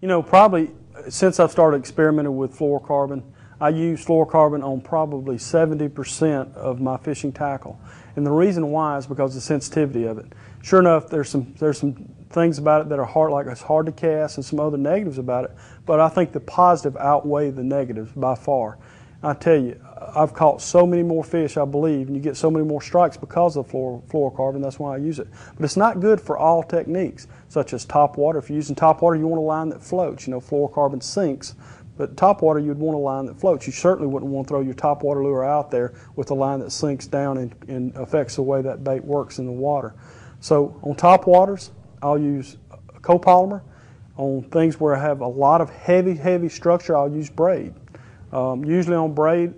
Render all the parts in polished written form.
You know, probably since I've started experimenting with fluorocarbon, I use fluorocarbon on probably 70% of my fishing tackle. And the reason why is because of the sensitivity of it. Sure enough, there's some things about it that are hard, like it's hard to cast, and some other negatives about it, but I think the positive outweigh the negatives by far. I tell you, I've caught so many more fish, I believe, and you get so many more strikes because of fluorocarbon. That's why I use it. But it's not good for all techniques, such as top water. If you're using top water, you want a line that floats. You know, fluorocarbon sinks, but top water, you'd want a line that floats. You certainly wouldn't want to throw your top water lure out there with a line that sinks down and affects the way that bait works in the water. So on top waters, I'll use copolymer. On things where I have a lot of heavy structure, I'll use braid. Usually on braid,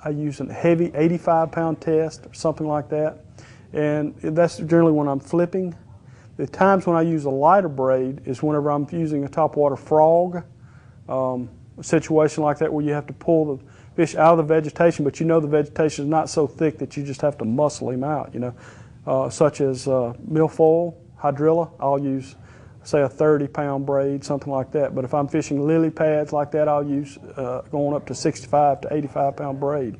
I use a heavy 85-pound test or something like that, and that's generally when I'm flipping. The times when I use a lighter braid is whenever I'm using a topwater frog, a situation like that where you have to pull the fish out of the vegetation, but you know the vegetation is not so thick that you just have to muscle him out, you know, such as milfoil, hydrilla. I'll use, say, a 30-pound braid, something like that. But if I'm fishing lily pads like that, I'll use going up to 65 to 85-pound braid.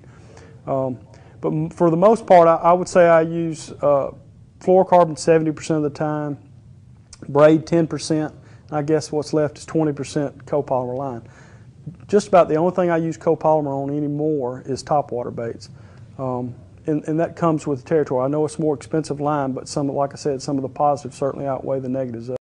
But for the most part, I would say I use fluorocarbon 70% of the time, braid 10%, and I guess what's left is 20% copolymer line. Just about the only thing I use copolymer on anymore is topwater baits. And that comes with the territory. I know it's a more expensive line, but like I said, some of the positives certainly outweigh the negatives of it.